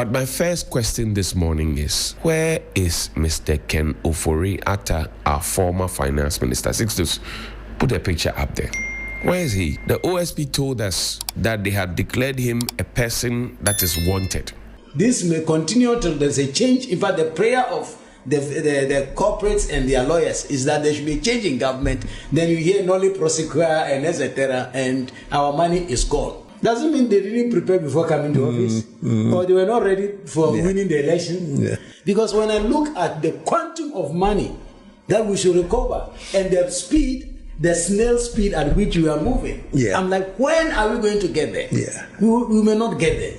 But my first question this morning is, where is Mr. Ken Ofori-Atta, our former finance minister? Sixtus, put a picture up there. Where is he? The OSP told us that they had declared him a person that is wanted. This may continue until there's a change. In fact, the prayer of the corporates and their lawyers is that there should be a change in government. Then you hear nolli prosequa and etc. and our money is gone. Doesn't mean they didn't prepare before coming to office, or they were not ready for winning the election. Yeah. Because when I look at the quantum of money that we should recover and the speed, the snail speed at which we are moving, I'm like, when are we going to get there? Yeah. We may not get there.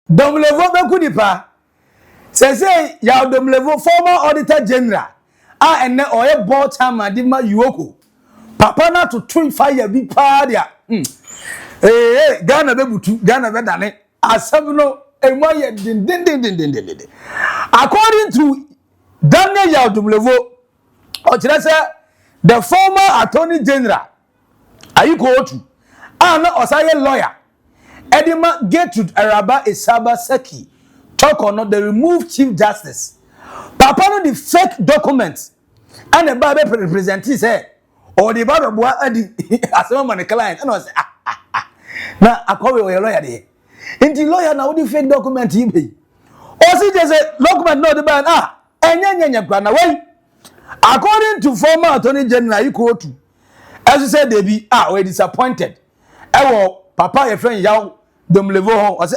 Domlovo Bekunipa says, "Ya Domlovo, former Auditor General, and now oil board chairman, Dima EOCO. Papa na to 25 be padia. Ghana Bebutu, Ghana Bedane, Asabno, and why din. According to Daniel Ya Domlovo, or the former Attorney General, Ayuko Otu, and Osaya lawyer. Edima Gertrude Araba Isaba Seki talk on the removed Chief Justice. Papa no the fake documents and the Bible representative say or the Bible boy as a man client and I say now I call your lawyer there. Inti lawyer now the fake document he be. Or see there's a document no the ban enya way. According to former Attorney General EOCO, as you said they be we disappointed. Papa your friend Yao Domlovo I say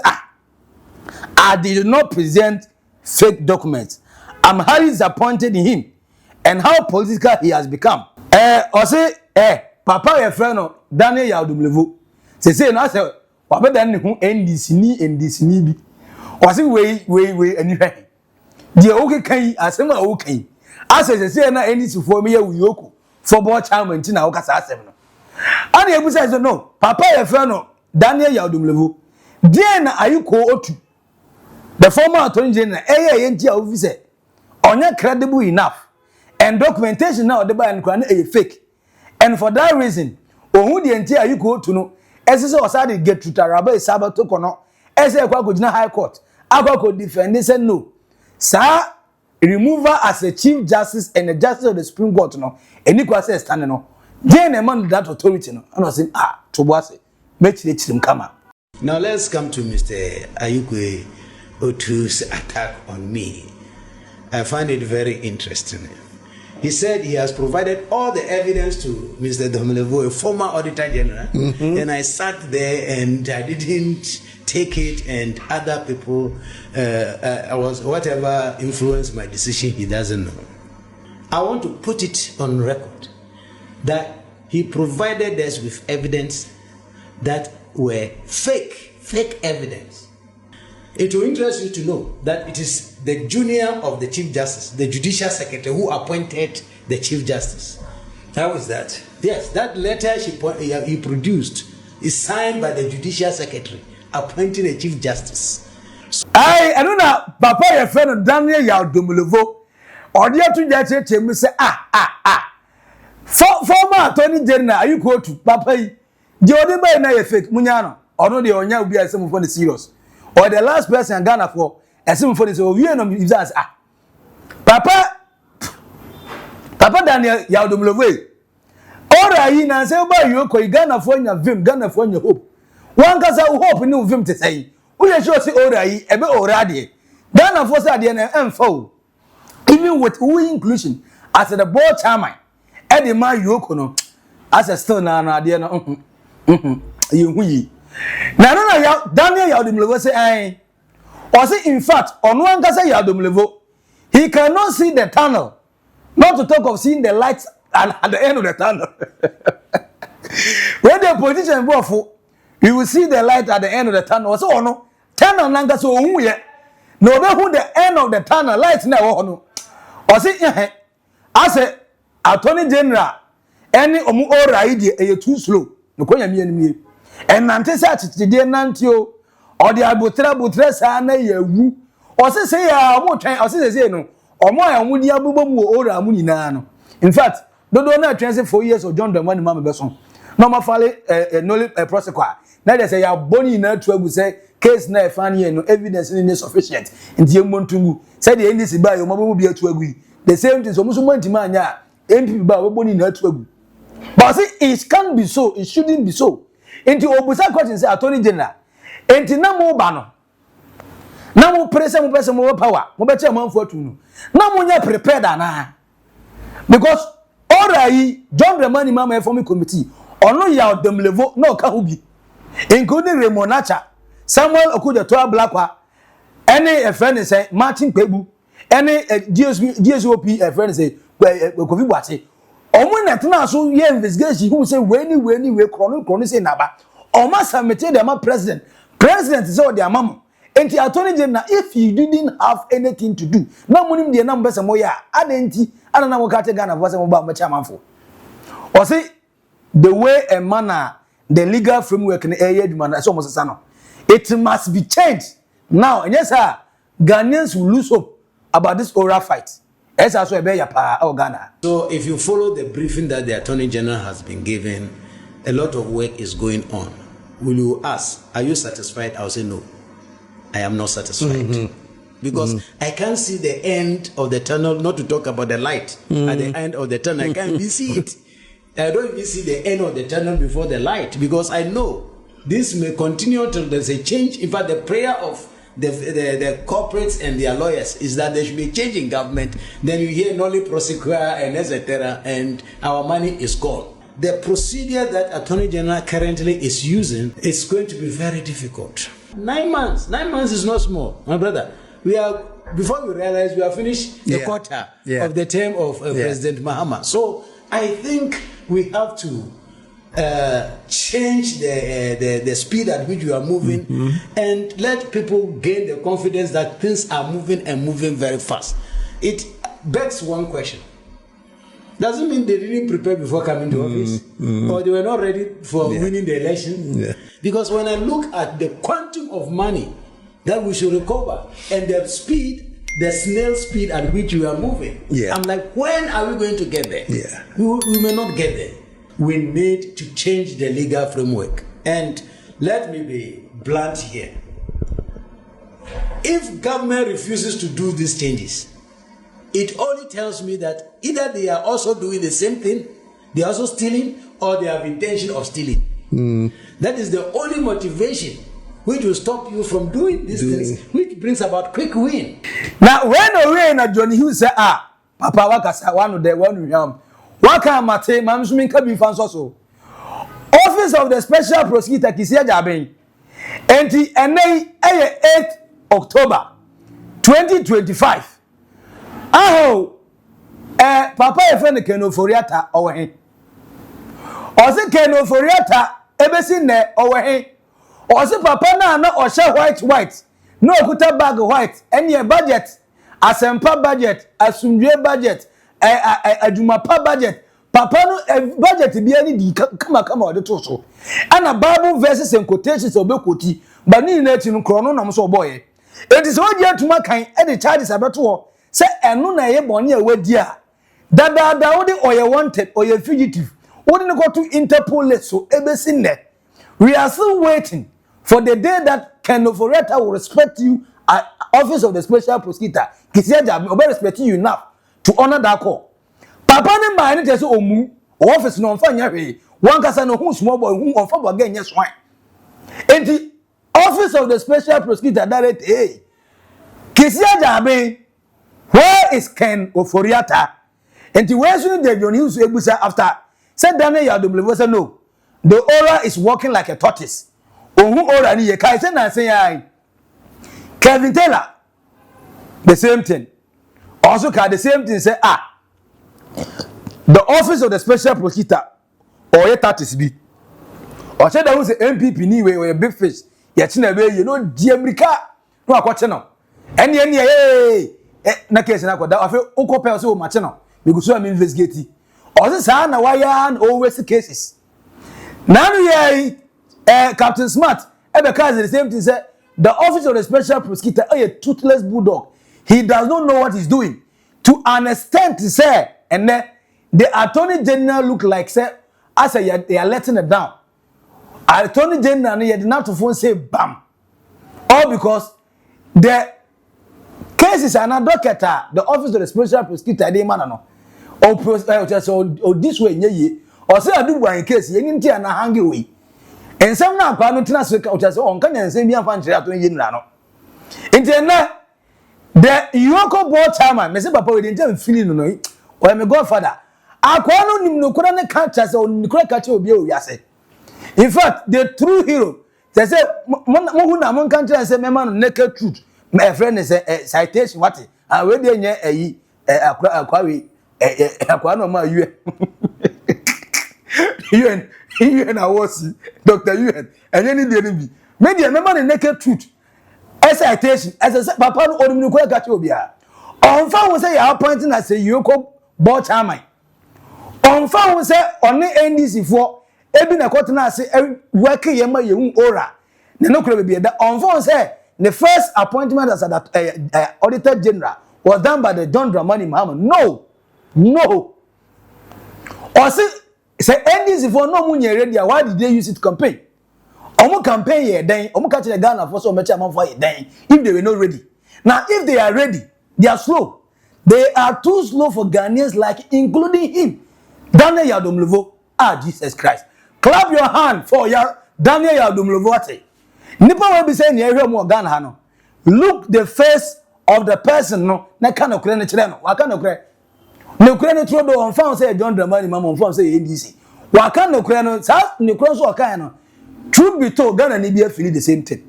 I did not present fake documents. I'm highly disappointed in him and how political he has become. I say Papa your friend Daniel Yao Domlovo say no say Papa Daniel who NDC ni bi. I say we anyway. The okay kan asem a okay. As say na NDC for me EOCO for board chairman na okasa asem no. And he says no, Papa your friend Daniel Yao Domlovo. Then Ayuko Otu, the former Attorney General, AG officer, only credible enough, and documentation now the ban is fake. And for that reason, who the entire Ayuko Otu no, as is also get to Taraba Sabato Kono, as a Kwakujina High Court, I could defend this and no. Sir, remove her as a Chief Justice and the Justice of the Supreme Court no, and Nico says standing no. Then a man that authority no, and I was saying to Boise, make him come up. Now let's come to Mr. Ayuko Otu's attack on me. I find it very interesting. He said he has provided all the evidence to Mr. Domlovo, a former Auditor General, and I sat there and I didn't take it, and other people, I was whatever influenced my decision, he doesn't know. I want to put it on record that he provided us with evidence that were fake evidence. It will interest you to know that it is the junior of the Chief Justice, the Judicial Secretary, who appointed the Chief Justice. How is that? Yes, that letter he produced is signed by the Judicial Secretary appointing a Chief Justice. I don't know, Papa, your friend Daniel Yao Domlovo, or the other judge say, former Attorney General, Ayuko Otu, Papa. The other by na fake munyano or no the onya will be as some for the serious or the last person Ghana for as some for the so we no is Papa Daniel Yao Domlovo ora yi na say ba EOCO Ghana for nya vim Ghana for nya hope one kasa hope ni vim te say we sure say ora yi ebe ora de Ghana for say de na emfa even with we inclusion as the board chairman e de ma EOCO no as a still na de no you Daniel Yao Domlovo say or say in fact on one kasa Yao Domlovo he cannot see the tunnel, not to talk of seeing the lights at the end of the tunnel. When the politician go you will see the light at the end of the tunnel. So no tunnel nanga so who ye no be who the end of the tunnel light na no or say as a Attorney General any omu ora ide too slow no konya mi and nante say atitide nante o or the abutra sa na yawu o say ya omo twen o say no omo ya mudi abobom wo ora mu nyina no in fact dodo na twen say 4 years of John Dramani mama beso normal file no prosecute na dey say ya boni na to agu say case na fani no evidence is sufficient nti emontungu say the ndc ba yo mabo bi atu agu the same thing so muso mantima anya mpp ba we boni na atu agu but see it can't be so, it shouldn't be so nti obusa question say attorney general nti na mo ba no na mo press mo power mo be che manfo atu no na mo nya prepared ana because already John Dramani Mama Reform Committee ono ya Domlovo no ka hubi including Raymond Nacha Samuel Okujeto Blakwa any friend say Martin Pebu any GSOP friend say Kofi Boate omo na tena so ye investigation who say we chrono say naba omo submitted them president say the amam enti attorney general if you didn't have anything to do na munim de na mbese moya adenti ana na wokate Ghana for say mo ba mo chairmanfo or say the way a manner the legal framework in area demand so almost no it must be changed now and yes sir Ghanaians will lose hope about this oral fight as also be ya pa Ghana. So if you follow the briefing that the attorney general has been given, a lot of work is going on. Will you ask, are you satisfied? I'll say no, I am not satisfied. Because I can't see the end of the tunnel, not to talk about the light at the end of the tunnel. I can't even see it. I don't even see the end of the tunnel before the light, because I know this may continue until there's a change. In fact, the prayer of the corporates and their lawyers is that there should be a change in government. Then you hear nolly prosequa and etc. and our money is gone. The procedure that Attorney General currently is using is going to be very difficult. 9 months. 9 months is not small, my brother. We are, before we realize, we have finished the quarter of the term of President Mahama. So I think we have to change the speed at which we are moving and let people gain the confidence that things are moving and moving very fast. It begs one question. Doesn't mean they didn't prepare before coming to office or they were not ready for winning the election. Because when I look at the quantum of money that we should recover and the speed, the snail speed at which we are moving, I'm like, when are we going to get there? We may not get there. We need to change the legal framework. And let me be blunt here. If government refuses to do these changes, it only tells me that either they are also doing the same thing, they are also stealing, or they have intention of stealing. That is the only motivation which will stop you from doing these things, which brings about quick win. Now, when we na Johnny Hughes say, Papa Wakasa, one of the one we have. Waka mate, mamsumin kabi fansoso. Office of the Special Prosecutor Kisia Jabin. Enti enei 8 October 2025. Papa efene Keno Foriata owe. Ose Keno Foriata ebesi ne owe. Ose papa na oshe white. No okuta bag white. Any budget. Asempa budget. Asumdwe budget. Adumapa budget. Papa no budget bi ani di kama ode to so. Ana Bible verses and quotations obekoti. But ni na ti no krono na so boye. It is oje atuma kan e de charges abeto ho. Say eno na ye bone a wadi a. Dada wodi oye wanted oye fugitive. Wodi no go to Interpol so ebesi ne. We are still waiting for the day that Ken Oforeta will respect you at Office of the Special Prosecutor. Kisia Jabi obe respect you enough to honor that call. Papa ne ma ni tese omu office no mfa nya hwe wan kasa no hu small boy hu onfa bo ga nya swan enti Office of the Special Prosecutor direct Kisia Jabi, where is Ken Oforiata? Enti where should the John Hughes ebusa after said Daniel Domlovo say no, the aura is walking like a tortoise. Ohu aura ni ye kai say na say ai Kevin Taylor the same thing. Also, the same thing say the Office of the Special Prosecutor or your tatis be. Or say that was a MPP ni way or a big fish. Yet na way you know the America no akwache no. Any na case na kwa da afi ukope so mache no. Because so am investigate. Or say say na why always cases. Now we Captain Smart because the same thing say the Office of the Special Prosecutor a toothless bulldog. He does not know what he's doing. To an extent, say, and then the Attorney General look like say I say they are letting it down. Attorney General no did not to phone say bam. All because the cases are not docket, the office of the special prosecutor dey man no. Or this way nye or say I do one case ye nti na hang away. And some na kwa no tena so ka say on kan nsem bi amfa nkyere Attorney General no. Nti na the EOCO board chairman me say papa we dey feeling no. Or my godfather akwa no nim no kora ne ka cha say on ni kora ka cha obi o wiase. In fact, the true hero, they say, "Mon country say, me man naked truth." My friend is a citation. What? And where they nye akwa no ma UN was Dr. UN. And any day be. Maybe me man naked truth. A citation. As I papa no odum no kwa gachi obia. On fa won say you appointing as a EOCO board chairman. On fa won say on NDC for ebi na kwot na ase work yema yehu ora na no kura be da on phone say the first appointment as auditor general was done by the John Dramani Mahama. No or say NDC for no munye ready. Why did they use it to campaign? Omo campaign here then omo catch the Ghana for so much amount for then if they were not ready. Now if they are ready, they are slow. They are too slow for Ghanaians, like including him, Daniel Domlovo. Jesus Christ. Clap your hand for your Daniel Domlovo. Nipa will be saying here more Ghana no. Look the face of the person no. Na kana kure ne kire no. Wa kana kure. Ne kure ne trodo on fan say John Dramani Mama on fan say NDC. Wa kana kure no sa ne kure so kan no. Truth be told, Ghana ni be feel the same thing.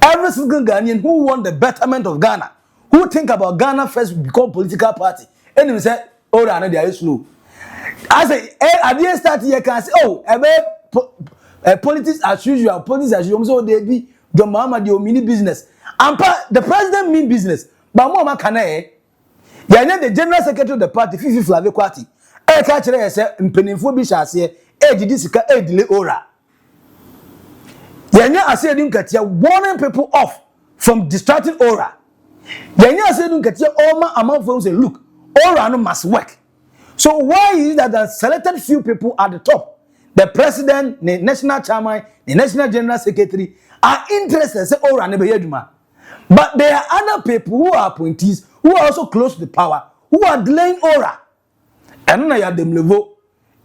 Every single Ghanaian who want the betterment of Ghana, who think about Ghana first become political party, and him say, "Oh, Ghana they are slow." I say, at the start here can say, "Oh, politics as usual, politics as usual." So they be the mama the mini business. And the president mean business, but more can yeah, the general secretary of the party, Fifi Flavie Kwati. Catch her say, "Mpenifo bi sha say, did sika delay ora." Yenya ase dun katia warning people off from distracting aura. Yenya ase dun katia oma among say, "Look, aura no must work." So why is it that the selected few people at the top, the president, the national chairman, the national general secretary, are interested in say aura ne be yeduma? But there are other people who are appointees who are also close to the power, who are delaying aura. And now you have Domlovo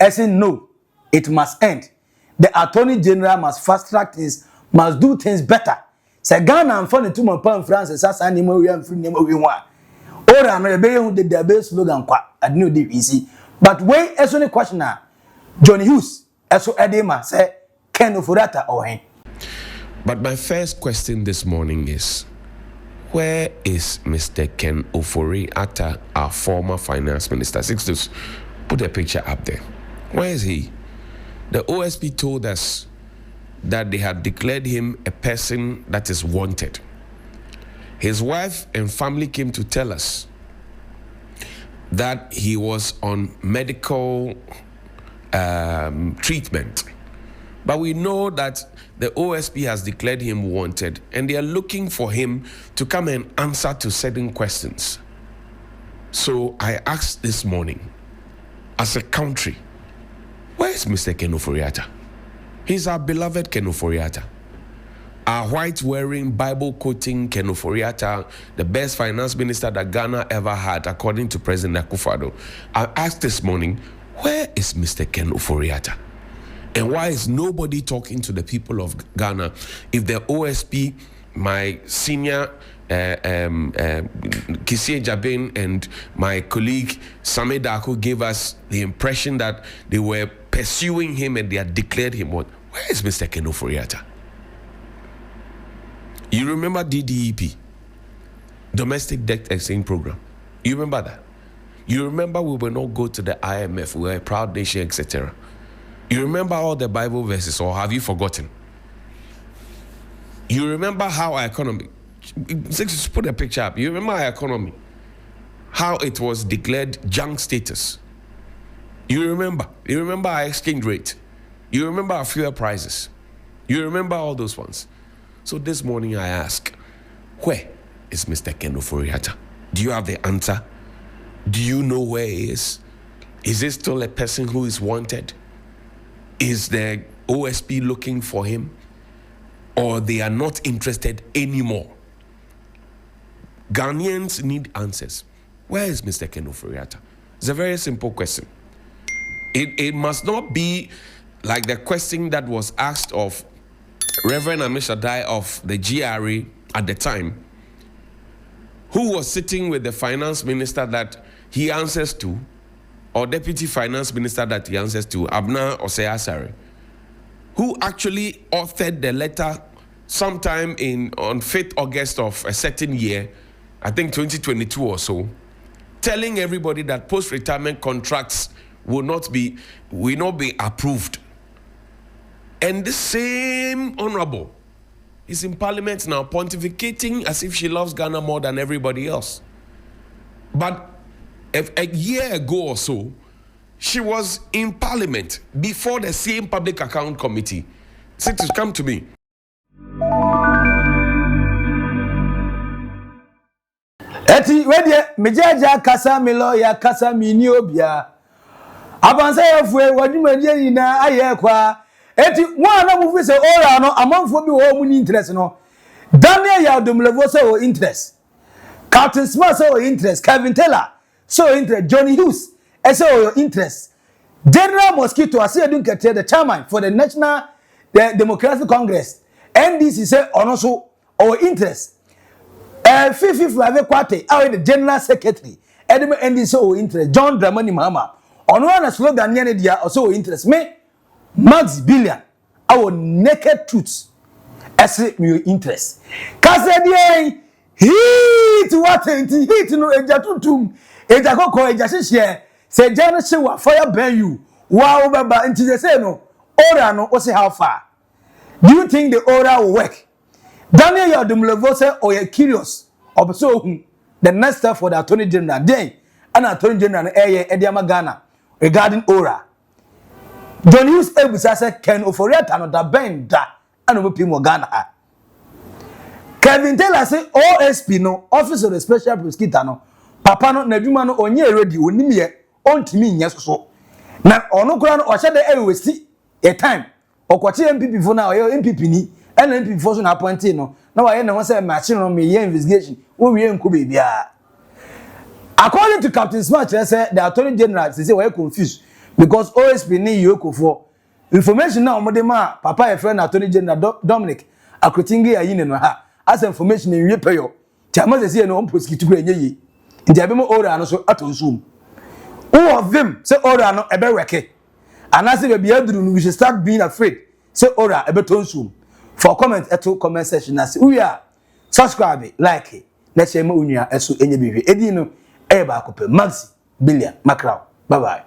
saying no, it must end. The Attorney General must fast track things, must do things better. Say Ghana and funny to my pan France, as I name we and free name we want. Ora no be who the debate slogan kwa. I know the easy. But when as only question now, John Hughes, so Edema say Ken Oforiatta or him. But my first question this morning is, where is Mr. Ken Oforiatta, our former finance minister? Sixtus, put a picture up there. Where is he? The OSP told us that they had declared him a person that is wanted. His wife and family came to tell us that he was on medical treatment. But we know that the OSP has declared him wanted and they are looking for him to come and answer to certain questions. So I asked this morning, as a country, where is Mr. Ken Oforiatta? He's our beloved Ken Oforiatta. Our white-wearing, Bible-quoting Ken Oforiatta, the best finance minister that Ghana ever had, according to President Akufo-Addo. I asked this morning, where is Mr. Ken Oforiatta? And why is nobody talking to the people of Ghana? If the OSP, my senior Kisie Jabin and my colleague Same Dako gave us the impression that they were pursuing him and they had declared him what? Where is Mr. Ken Oforiatta? You remember DDEP, Domestic Debt Exchange Program? You remember that? You remember we will not go to the IMF, we are a proud nation, etc. You remember all the Bible verses, or have you forgotten? You remember how our economy, just put a picture up. You remember our economy, how it was declared junk status. You remember our exchange rate. You remember our fuel prices. You remember all those ones. So this morning I ask, where is Mr. Ken Oforiatta? Do you have the answer? Do you know where he is? Is he still a person who is wanted? Is the OSP looking for him, or they are not interested anymore? Ghanaians need answers. Where is Mr. Ken Ofori-Atta? It's a very simple question. It must not be like the question that was asked of Reverend Amishadai of the GRA at the time, who was sitting with the finance minister that he answers to, or deputy finance minister that he answers to, Abna Osei-Asare, who actually authored the letter sometime on 5th August of a certain year, I think 2022 or so, telling everybody that post-retirement contracts will not be approved. And the same honorable is in parliament now pontificating as if she loves Ghana more than everybody else. But a year ago or so, she was in parliament before the same public account committee. Said to come to me. Eti wedie mejaja kasa mi lawyer kasa mi ni obia. Abansa yefue wadwumadie nyina aye kwa. Eti one na mu fi se ora no amanfo bi wo mu ni interest no. Daniel Domlovo say o interest. Captain Smart say o interest. Kevin Taylor so interest. Johnny Hughes say o interest. General Mosquito Asiedun Kete, the chairman for the National Democratic Congress, NDC say ono so o interest. Fifi Flavie Kwate, the General Secretary, Edmund NDC o interest. John Dramani Mahama. Ono na slogan yene dia also interest. Me Maxi Billian, our naked truths. Ese mi interest. Kase die heat what heat no eja tutum. Eja kokko eja hihie. Se jana se wa fire burn you. Wa obaba nti they say no. Ora no o say how far? Do you think the order will work? Daniel Domlovo say oh you curious. Obso the next step for the Attorney General then and Attorney General Ediama Ghana regarding Ora. John Hughes Ebusa say Ken Ofori-Atta no da bend da and Pimo Ghana. Kevin Taylor say OSP no Office of the Special Prosecutor no Papa no Naduma no onye ready onimye ontimi nya so. Na ono kura no o hye de ewesi a time okwache MPP fo na o MPP ni and MPP fo so na appointee no na wa ye na won say Maxi no me investigation wo wie nko bebia. According to Captain Smart say the Attorney General say we confused because OSP ni EOCO for information na omode ma papa e friend Attorney General Dominic Akrotingi ayine no ha as information in repayo chama say no prosecute kura enye nti abemo ora no so atonsum all of them say ora no ebe weke and as we be aduru we should start being afraid say ora ebe tonsum for comment eto comment section as we are subscribe like na share ma unua eso enye biwe edi no e ba akopɛ Maxi Billian Macron bye bye.